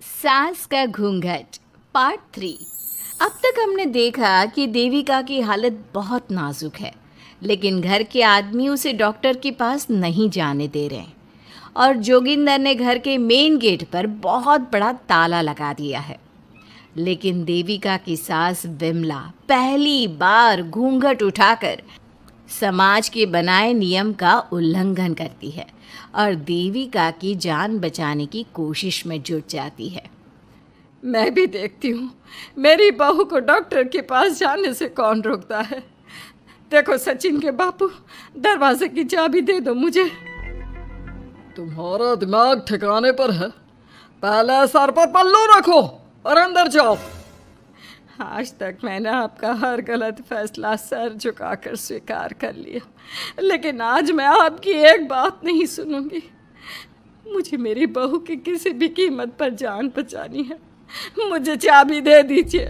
सास का घूंघट पार्ट 3। अब तक हमने देखा कि देविका की हालत बहुत नाजुक है, लेकिन घर के आदमी उसे डॉक्टर के पास नहीं जाने दे रहे हैं और जोगिंदर ने घर के मेन गेट पर बहुत बड़ा ताला लगा दिया है। लेकिन देविका की सास विमला पहली बार घूंघट उठाकर समाज के बनाए नियम का उल्लंघन करती है और देविका की जान बचाने की कोशिश में जुट जाती है। मैं भी देखती हूँ मेरी बहू को डॉक्टर के पास जाने से कौन रोकता है। देखो सचिन के बापू, दरवाजे की चाबी दे दो मुझे। तुम्हारा दिमाग ठिकाने पर है? पहले सर पर पल्लू रखो और अंदर जाओ। आज तक मैंने आपका हर गलत फैसला सर झुकाकर स्वीकार कर लिया, लेकिन आज मैं आपकी एक बात नहीं सुनूंगी। मुझे मेरी बहू की किसी भी कीमत पर जान बचानी है। मुझे चाबी दे दीजिए।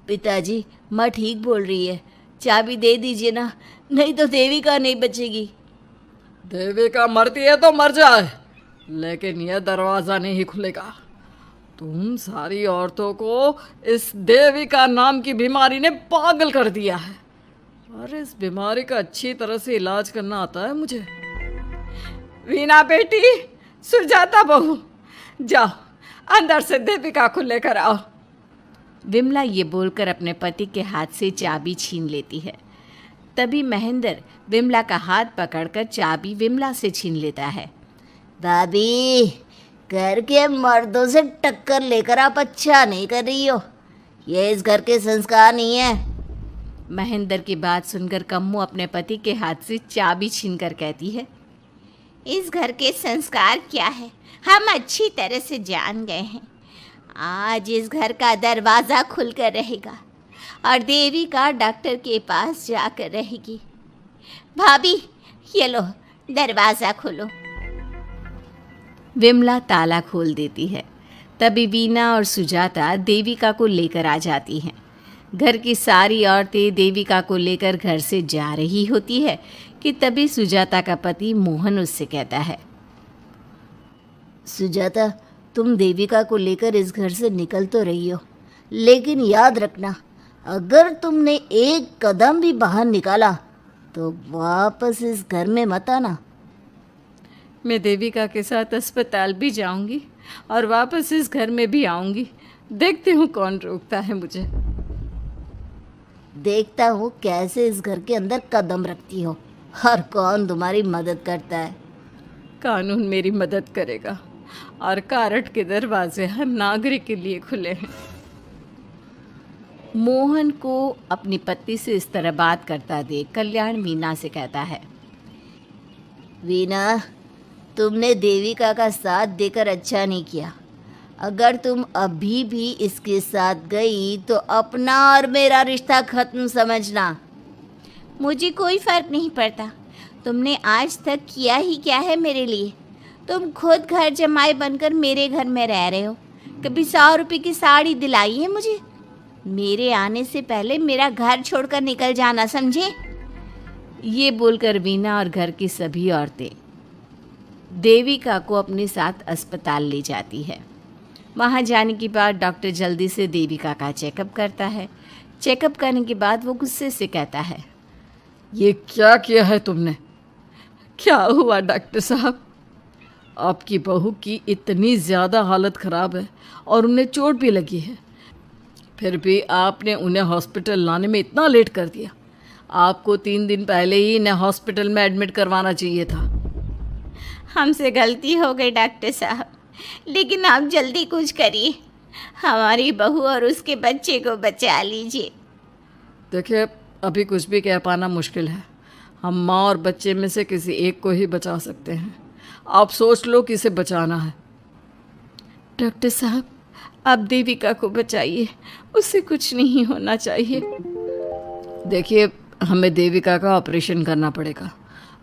पिताजी, माँ ठीक बोल रही है, चाबी दे दीजिए ना, नहीं तो देविका नहीं बचेगी। देविका मरती है तो मर जाए, लेकिन यह दरवाज़ा नहीं खुलेगा। तुम सारी औरतों को इस देविका नाम की बीमारी ने पागल कर दिया है, और इस बीमारी का अच्छी तरह से इलाज करना आता है मुझे। वीना बेटी, सुजाता बहू, जाओ अंदर से देविका को लेकर आओ। विमला ये बोलकर अपने पति के हाथ से चाबी छीन लेती है। तभी महेंद्र विमला का हाथ पकड़कर चाबी विमला से छीन लेता है। भाभी, घर के मर्दों से टक्कर लेकर आप अच्छा नहीं कर रही हो। ये इस घर के संस्कार नहीं है। महेंद्र की बात सुनकर कम्मू अपने पति के हाथ से चाबी छीनकर कहती है, इस घर के संस्कार क्या है हम अच्छी तरह से जान गए हैं। आज इस घर का दरवाज़ा खुलकर रहेगा और देविका डॉक्टर के पास जाकर रहेगी। भाभी, ये लो दरवाज़ा खोलो। विमला ताला खोल देती है। तभी वीना और सुजाता देविका को लेकर आ जाती हैं। घर की सारी औरतें देविका को लेकर घर से जा रही होती है कि तभी सुजाता का पति मोहन उससे कहता है, सुजाता, तुम देविका को लेकर इस घर से निकल तो रही हो, लेकिन याद रखना, अगर तुमने एक कदम भी बाहर निकाला तो वापस इस घर में मत आना। मैं देविका के साथ अस्पताल भी जाऊंगी और वापस इस घर में भी आऊंगी। देखती हूँ कौन रोकता है मुझे। देखता हूँ कैसे इस घर के अंदर कदम रखती हो और कौन तुम्हारी मदद करता है। कानून मेरी मदद करेगा और कारट के दरवाजे हर नागरिक के लिए खुले हैं। मोहन को अपनी पत्नी से इस तरह बात करता देख कल्याण वीना से कहता है, वीना, तुमने देविका का साथ देकर अच्छा नहीं किया। अगर तुम अभी भी इसके साथ गई तो अपना और मेरा रिश्ता खत्म समझना। मुझे कोई फ़र्क नहीं पड़ता तुमने आज तक किया ही क्या है मेरे लिए। तुम खुद घर जमाई बनकर मेरे घर में रह रहे हो। कभी 100 रुपये की साड़ी दिलाई है मुझे। मेरे आने से पहले मेरा घर छोड़कर निकल जाना, समझे? ये बोलकर वीना और घर की सभी औरतें देविका को अपने साथ अस्पताल ले जाती है। वहाँ जाने के बाद डॉक्टर जल्दी से देविका का चेकअप करता है। चेकअप करने के बाद वो गुस्से से कहता है, ये क्या किया है तुमने? क्या हुआ डॉक्टर साहब? आपकी बहू की इतनी ज़्यादा हालत ख़राब है और उन्हें चोट भी लगी है, फिर भी आपने उन्हें हॉस्पिटल लाने में इतना लेट कर दिया। आपको 3 दिन पहले ही इन्हें हॉस्पिटल में एडमिट करवाना चाहिए था। हमसे गलती हो गई डॉक्टर साहब, लेकिन आप जल्दी कुछ करिए। हमारी बहू और उसके बच्चे को बचा लीजिए। देखिए, अभी कुछ भी कह पाना मुश्किल है। हम माँ और बच्चे में से किसी एक को ही बचा सकते हैं। आप सोच लो किसे बचाना है। डॉक्टर साहब, आप देविका को बचाइए, उससे कुछ नहीं होना चाहिए। देखिए, हमें देविका का ऑपरेशन करना पड़ेगा।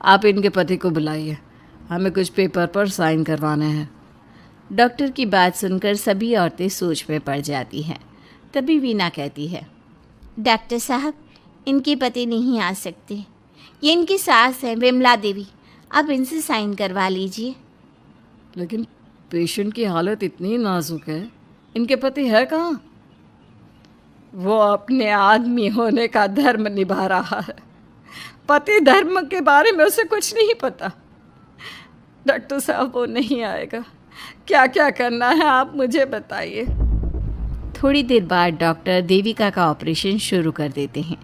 आप इनके पति को बुलाइए, हमें कुछ पेपर पर साइन करवाने हैं। डॉक्टर की बात सुनकर सभी औरतें सोच में पड़ जाती हैं। तभी वीना कहती है, डॉक्टर साहब, इनके पति नहीं आ सकते। ये इनकी सास है विमला देवी, आप इनसे साइन करवा लीजिए। लेकिन पेशेंट की हालत इतनी नाजुक है, इनके पति है कहाँ? वो अपने आदमी होने का धर्म निभा रहा है। पति धर्म के बारे में उसे कुछ नहीं पता। डॉक्टर साहब, वो नहीं आएगा। क्या क्या करना है आप मुझे बताइए। थोड़ी देर बाद डॉक्टर देविका का ऑपरेशन शुरू कर देते हैं।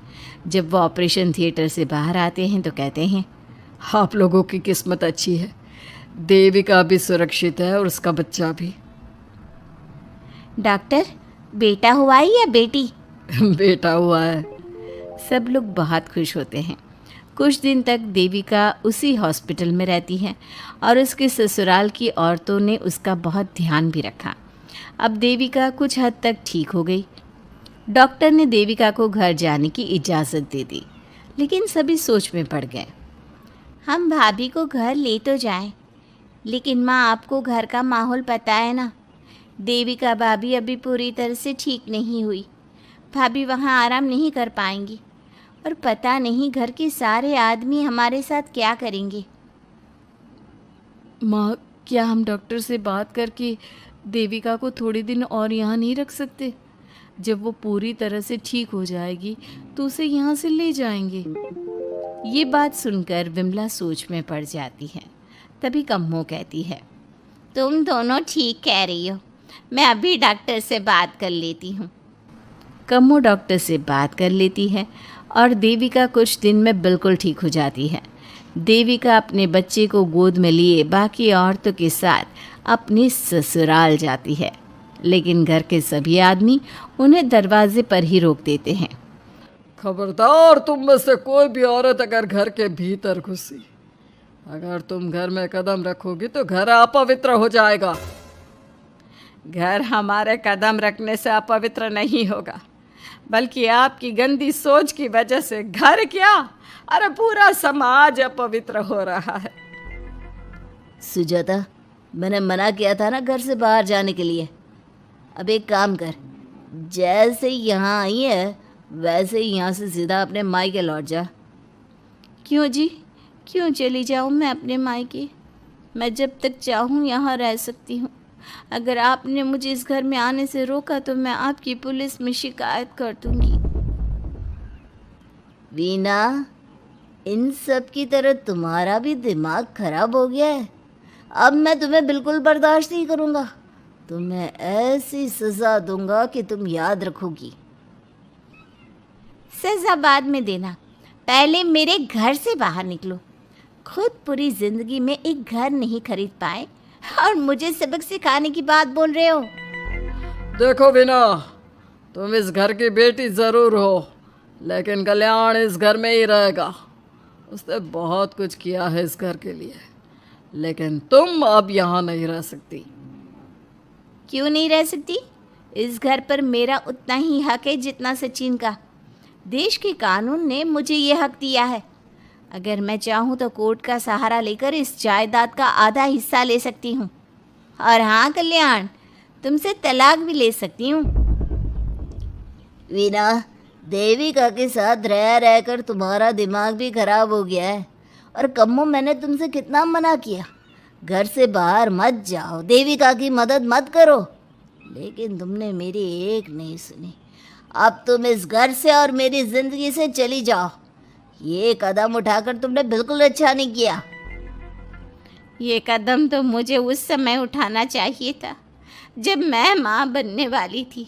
जब वो ऑपरेशन थिएटर से बाहर आते हैं तो कहते हैं, आप लोगों की किस्मत अच्छी है, देविका भी सुरक्षित है और उसका बच्चा भी। डॉक्टर, बेटा हुआ है या बेटी? बेटा हुआ है। सब लोग बहुत खुश होते हैं। कुछ दिन तक देविका उसी हॉस्पिटल में रहती है और उसके ससुराल की औरतों ने उसका बहुत ध्यान भी रखा। अब देविका कुछ हद तक ठीक हो गई। डॉक्टर ने देविका को घर जाने की इजाज़त दे दी, लेकिन सभी सोच में पड़ गए। हम भाभी को घर ले तो जाएं, लेकिन माँ, आपको घर का माहौल पता है ना। देविका भाभी अभी पूरी तरह से ठीक नहीं हुई। भाभी वहाँ आराम नहीं कर पाएंगी और पता नहीं घर के सारे आदमी हमारे साथ क्या करेंगे। माँ, क्या हम डॉक्टर से बात करके देविका को थोड़े दिन और यहाँ नहीं रख सकते? जब वो पूरी तरह से ठीक हो जाएगी तो उसे यहाँ से ले जाएंगे। ये बात सुनकर विमला सोच में पड़ जाती है। तभी कम्मो कहती है, तुम दोनों ठीक कह रही हो, मैं अभी डॉक्टर से बात कर लेती हूँ। कम्मो डॉक्टर से बात कर लेती है और देविका कुछ दिन में बिल्कुल ठीक हो जाती है। देविका अपने बच्चे को गोद में लिए बाकी औरतों के साथ अपने ससुराल जाती है, लेकिन घर के सभी आदमी उन्हें दरवाजे पर ही रोक देते हैं। खबरदार, तुम में से कोई भी औरत अगर घर के भीतर घुसी, अगर तुम घर में कदम रखोगी तो घर अपवित्र हो जाएगा। घर हमारे कदम रखने से अपवित्र नहीं होगा, बल्कि आपकी गंदी सोच की वजह से घर क्या, अरे पूरा समाज अपवित्र हो रहा है। सुजाता, मैंने मना किया था ना घर से बाहर जाने के लिए। अब एक काम कर, जैसे यहाँ आई है वैसे ही यहाँ से सीधा अपने मायके लौट जा। क्यों जी, क्यों चली जाऊँ मैं अपने मायके? मैं जब तक चाहूँ यहाँ रह सकती हूँ। अगर आपने मुझे इस घर में आने से रोका तो मैं आपकी पुलिस में शिकायत कर दूँगी। वीना, इन सब की तरह तुम्हारा भी दिमाग खराब हो गया है। अब मैं तुम्हें बिल्कुल बर्दाश्त नहीं करूँगा। तुम्हें ऐसी सज़ा दूंगा कि तुम याद रखोगी। सज़ा बाद में देना, पहले मेरे घर से बाहर निकलो। खुद पूरी ज़िंदगी में एक घर नहीं खरीद पाए और मुझे सबक सिखाने की बात बोल रहे हो। देखो वीना, तुम इस घर की बेटी ज़रूर हो, लेकिन कल्याण इस घर में ही रहेगा। उसने बहुत कुछ किया है इस घर के लिए, लेकिन तुम अब यहाँ नहीं रह सकती। क्यों नहीं रह सकती? इस घर पर मेरा उतना ही हक है जितना सचिन का। देश के कानून ने मुझे ये हक दिया है। अगर मैं चाहूँ तो कोर्ट का सहारा लेकर इस जायदाद का आधा हिस्सा ले सकती हूँ। और हाँ कल्याण, तुमसे तलाक भी ले सकती हूँ। वीना, देविका के साथ रह रहकर तुम्हारा दिमाग भी खराब हो गया है। और कम्मो, मैंने तुमसे कितना मना किया, घर से बाहर मत जाओ, देविका की मदद मत करो, लेकिन तुमने मेरी एक नहीं सुनी। अब तुम इस घर से और मेरी ज़िंदगी से चली जाओ। ये कदम उठाकर तुमने बिल्कुल अच्छा नहीं किया। ये कदम तो मुझे उस समय उठाना चाहिए था जब मैं माँ बनने वाली थी।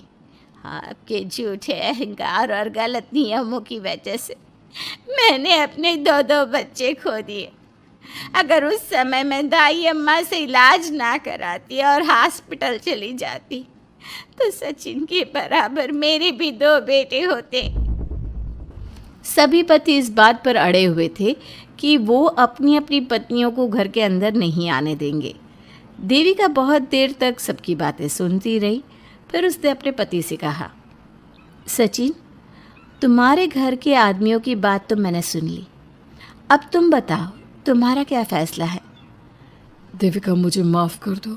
आपके झूठे अहंकार और गलत नियमों की वजह से मैंने अपने 2 बच्चे खो दिए। अगर उस समय मैं दाई अम्मा से इलाज ना कराती और हॉस्पिटल चली जाती तो सचिन के बराबर मेरे भी 2 बेटे होते। सभी पति इस बात पर अड़े हुए थे कि वो अपनी अपनी पत्नियों को घर के अंदर नहीं आने देंगे। देविका बहुत देर तक सबकी बातें सुनती रही। फिर उसने अपने पति से कहा, सचिन, तुम्हारे घर के आदमियों की बात तो मैंने सुन ली, अब तुम बताओ तुम्हारा क्या फैसला है? देविका, मुझे माफ़ कर दो,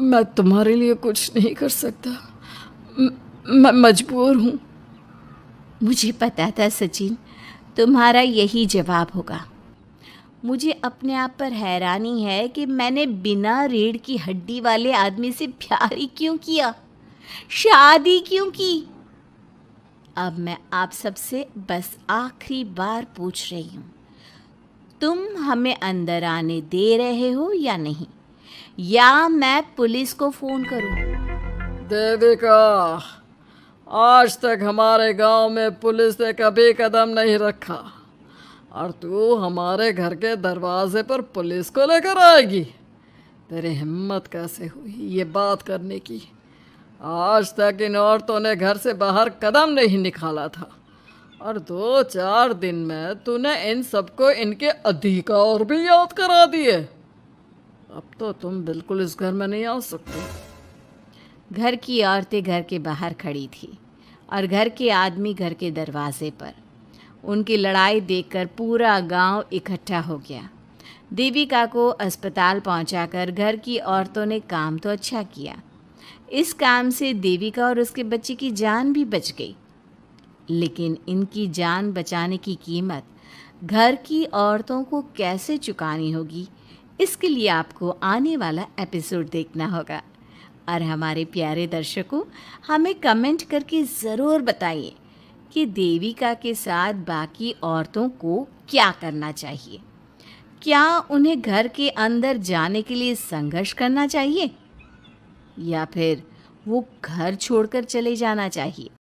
मैं तुम्हारे लिए कुछ नहीं कर सकता, मैं मजबूर हूँ। मुझे पता था सचिन, तुम्हारा यही जवाब होगा। मुझे अपने आप पर हैरानी है कि मैंने बिना रीढ़ की हड्डी वाले आदमी से प्यार ही क्यों किया, शादी क्यों की। अब मैं आप सबसे बस आखिरी बार पूछ रही हूँ, तुम हमें अंदर आने दे रहे हो या नहीं, या मैं पुलिस को फ़ोन करूँ? देविका, आज तक हमारे गांव में पुलिस ने कभी कदम नहीं रखा और तू हमारे घर के दरवाजे पर पुलिस को लेकर आएगी। तेरी हिम्मत कैसे हुई ये बात करने की? आज तक इन औरतों ने घर से बाहर कदम नहीं निकाला था और 2-4 दिन में तूने इन सबको इनके अधिकार भी याद करा दिए। अब तो तुम बिल्कुल इस घर में नहीं आ सकते। घर की औरतें घर के बाहर खड़ी थी और घर के आदमी घर के दरवाजे पर। उनकी लड़ाई देखकर पूरा गांव इकट्ठा हो गया। देविका को अस्पताल पहुंचाकर घर की औरतों ने काम तो अच्छा किया। इस काम से देविका और उसके बच्चे की जान भी बच गई, लेकिन इनकी जान बचाने की कीमत घर की औरतों को कैसे चुकानी होगी, इसके लिए आपको आने वाला एपिसोड देखना होगा। और हमारे प्यारे दर्शकों, हमें कमेंट करके ज़रूर बताइए कि देविका के साथ बाकी औरतों को क्या करना चाहिए। क्या उन्हें घर के अंदर जाने के लिए संघर्ष करना चाहिए या फिर वो घर छोड़कर चले जाना चाहिए?